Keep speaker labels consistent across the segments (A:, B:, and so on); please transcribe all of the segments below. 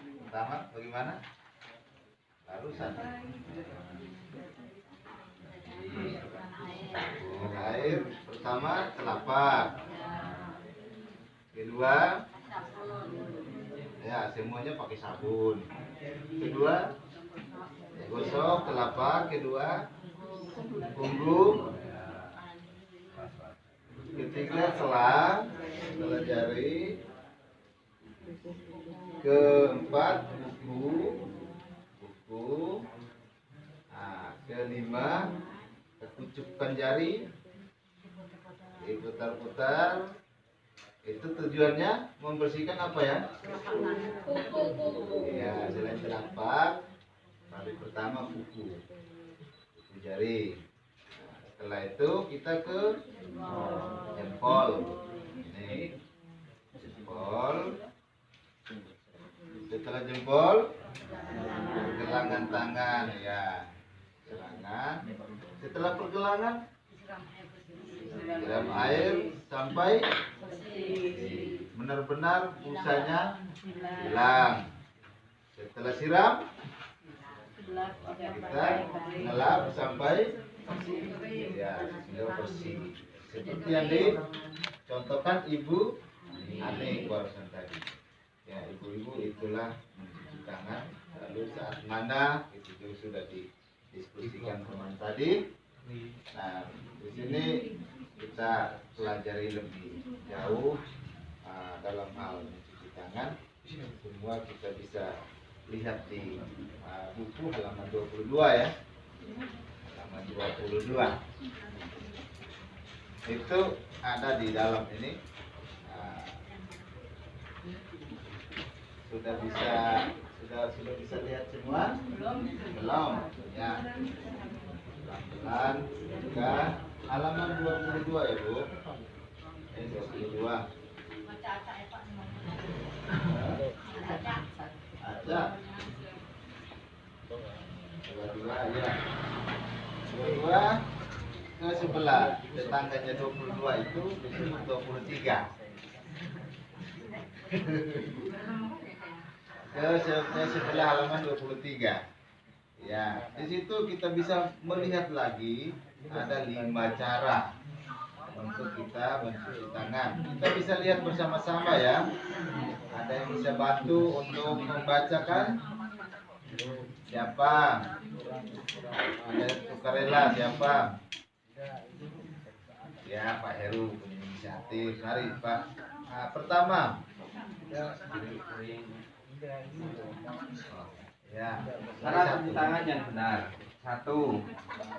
A: Pertama bagaimana? Barusan. Air pertama telapak. Kedua, ya semuanya pakai sabun. Kedua, gosok telapak. Kedua, punggung. Ketiga, selang jari. Keempat, buku. Nah, kelima, kucupkan jari, diputar-putar. Itu tujuannya membersihkan apa ya? Ya, selain telapak, kali pertama kuku jari. Nah, setelah itu kita ke jempol. Ini jempol. Setelah jempol, pergelangan tangan, ya, pergelangan. Setelah pergelangan, siram air sampai benar-benar busanya hilang. Setelah siram, kita ngelap sampai ya sudah bersih. Seperti yang dicontohkan Ibu Ani barusan tadi. Ya, ibu-ibu itulah mencuci tangan. Lalu saat mana itu sudah didiskusikan teman tadi. Nah, di sini kita pelajari lebih jauh dalam hal mencuci tangan. Semua kita bisa lihat di buku halaman 22 ya. Halaman 22. Itu ada di dalam ini. Sudah bisa lihat semua? Belum. Ya. Pelan-pelan buka halaman 22 ya, Bu. Ini 22. Ada. 22 ya. 22 ke sebelah tetangganya 22 itu disebut 23. Ke sebelah halaman 23. Ya, di situ kita bisa melihat lagi ada 5 cara untuk kita mencuci tangan. Kita bisa lihat bersama-sama ya. Ada yang bisa bantu untuk membacakan? Siapa? Ada sukarela siapa? Ya, Pak Heru punya inisiatif. Mari, Pak. Nah, pertama. Ya,
B: cara cuci tangan yang benar. 1.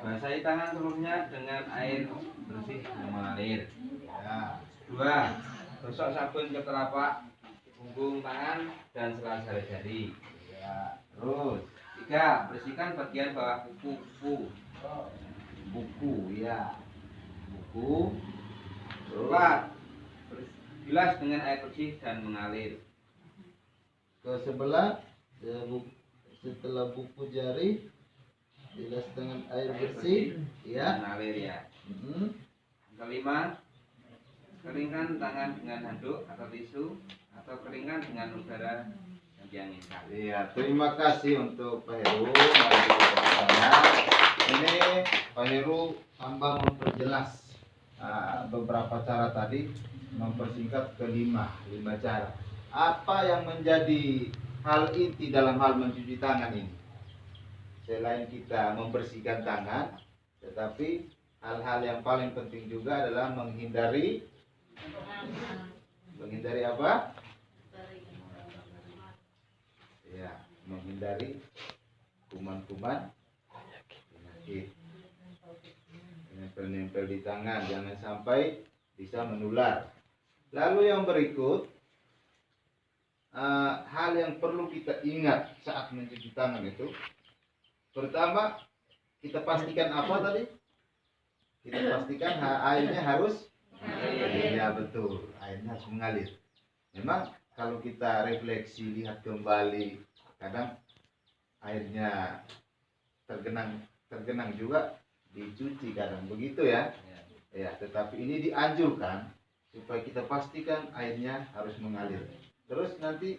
B: Basahi tangan seluruhnya dengan air bersih yang mengalir.
A: Ya.
B: 2. Gosok sabun ke telapak, punggung tangan dan sela jari-jari.
A: Ya. Terus
B: 3. Bersihkan bagian bawah kuku.
A: Buku ya. Buku.
B: 4. Bilas dengan air bersih dan mengalir.
A: Ke sebelah setelah buku jari bilas dengan air bersih ya,
B: mengalir ya. 5. Keringkan tangan dengan handuk atau tisu atau keringkan dengan udara yang dianginkan.
A: Iya, terima kasih untuk Pak Heru. Mari kita bersama. Ini Pak Heru tambah memperjelas beberapa cara tadi, mempersingkat ke 5 cara. Apa yang menjadi hal inti dalam hal mencuci tangan ini? Selain kita membersihkan tangan, tetapi hal-hal yang paling penting juga adalah menghindari apa? Ya, menghindari kuman-kuman penyakit. Nempel-nempel di tangan, jangan sampai bisa menular. Lalu yang berikut, hal yang perlu kita ingat saat mencuci tangan itu, pertama kita pastikan apa tadi? Kita pastikan airnya harus mengalir. Ya betul, airnya harus mengalir. Memang kalau kita refleksi lihat kembali, kadang airnya tergenang juga dicuci kadang begitu ya. Ya, tetapi ini dianjurkan supaya kita pastikan airnya harus mengalir. Terus nanti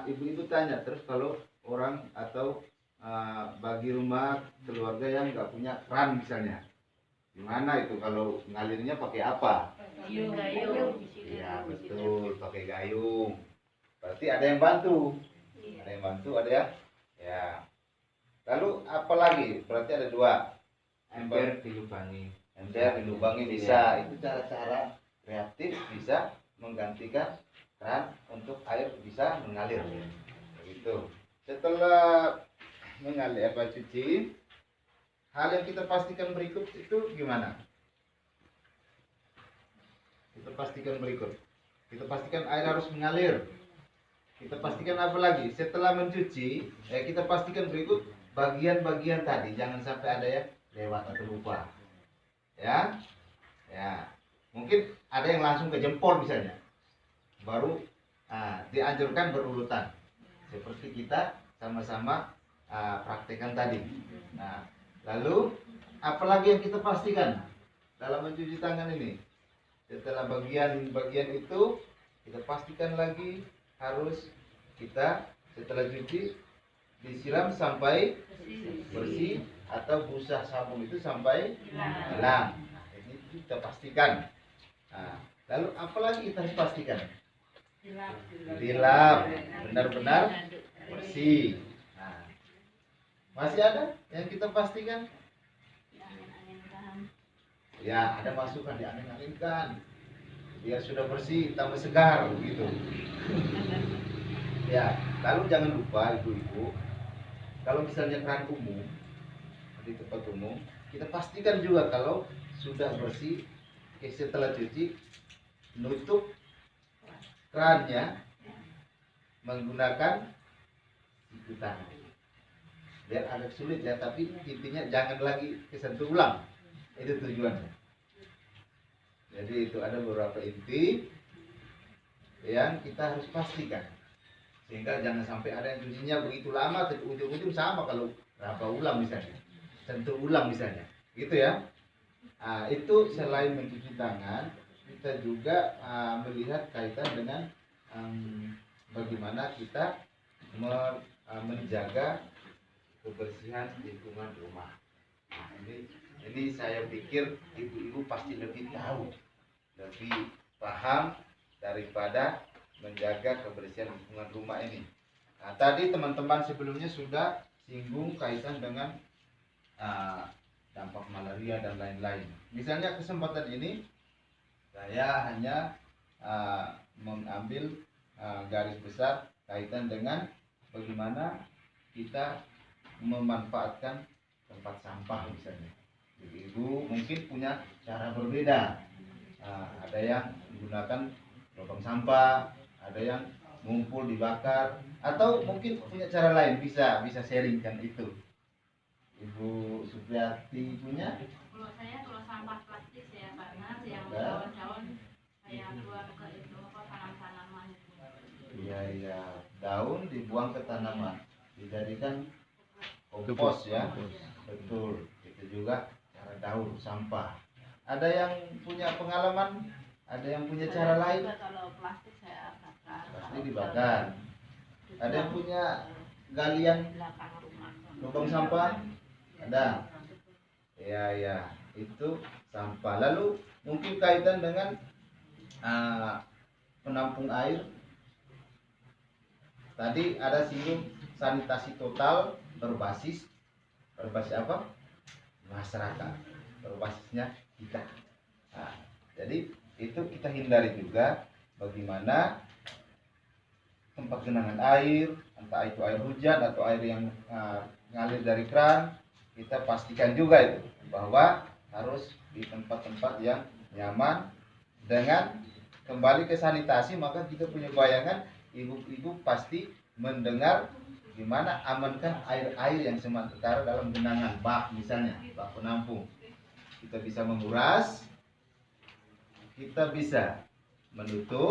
A: ibu-ibu tanya, terus kalau orang atau bagi rumah keluarga yang nggak punya keran misalnya, gimana itu kalau ngalirnya pakai apa?
C: Gayung.
A: Iya betul, pakai gayung. Berarti ada yang bantu, ada yang bantu, ada ya. Lalu apa lagi? Berarti ada dua.
B: Ember dilubangi.
A: Ember dilubangi bisa. Itu cara-cara kreatif bisa menggantikan keran untuk air bisa mengalir. Begitu. Setelah mengalir cuci, hal yang kita pastikan berikut itu gimana? Kita pastikan berikut. Kita pastikan air harus mengalir. Kita pastikan apa lagi? Setelah mencuci, kita pastikan berikut bagian-bagian tadi. Jangan sampai ada yang lewat atau lupa. Ya. Mungkin ada yang langsung ke jempol misalnya. Baru dianjurkan berurutan. Seperti kita sama-sama praktekkan tadi. Nah, lalu apalagi yang kita pastikan dalam mencuci tangan ini? Setelah bagian-bagian itu kita pastikan lagi harus kita setelah cuci disiram sampai bersih atau busa sabun itu sampai hilang. Ini kita pastikan. Nah, lalu apalagi kita harus pastikan? Dilap benar-benar bersih. Nah, masih ada yang kita pastikan? Ya, ada masukan diangin-anginkan biar sudah bersih tambah segar begitu. Ya, lalu jangan lupa ibu-ibu, kalau misalnya keran umum di tempat umum, kita pastikan juga kalau sudah bersih, setelah cuci nutup kerannya menggunakan siku tangan. Biar agak sulit ya, tapi intinya jangan lagi kesentuh ulang. Itu tujuannya. Jadi itu ada beberapa inti yang kita harus pastikan, sehingga jangan sampai ada yang cucinya begitu lama tapi ujung-ujung sama kalau berapa ulang misalnya, sentuh ulang misalnya, gitu ya. Itu selain mencuci tangan, kita juga melihat kaitan dengan bagaimana kita menjaga kebersihan lingkungan rumah. Nah, ini saya pikir ibu-ibu pasti lebih tahu, lebih paham daripada menjaga kebersihan lingkungan rumah ini. Nah, tadi teman-teman sebelumnya sudah singgung kaitan dengan dampak malaria dan lain-lain. Misalnya kesempatan ini saya hanya mengambil garis besar kaitan dengan bagaimana kita memanfaatkan tempat sampah misalnya. Ibu mungkin punya cara berbeda. Ada yang menggunakan lubang sampah, ada yang ngumpul dibakar, atau mungkin punya cara lain, bisa sharingkan itu. Ibu Supriyati punya?
C: Kalau saya sampah plastik saya panas, yang daun-daun saya buang ke itu tanam-tanaman itu.
A: Iya, daun dibuang ke tanaman, dijadikan kompos ya. Betul. Itu juga cara daur sampah. Ada yang punya pengalaman, ada yang punya cara lain?
C: Kalau plastik saya bakar.
A: Pasti dibakar. Ada yang punya galian
C: Belakang rumah.
A: lubang sampah? Ada. Ya, itu sampah. Lalu mungkin kaitan dengan penampung air. Tadi ada singgung sanitasi total berbasis apa? Masyarakat. Berbasisnya kita. Nah, jadi itu kita hindari juga bagaimana tempat genangan air, entah itu air hujan atau air yang ngalir dari keran, kita pastikan juga itu bahwa harus di tempat-tempat yang nyaman. Dengan kembali ke sanitasi, maka kita punya bayangan ibu-ibu pasti mendengar gimana amankan air-air yang sementara dalam genangan bak, misalnya bak penampung. Kita bisa menguras, kita bisa menutup,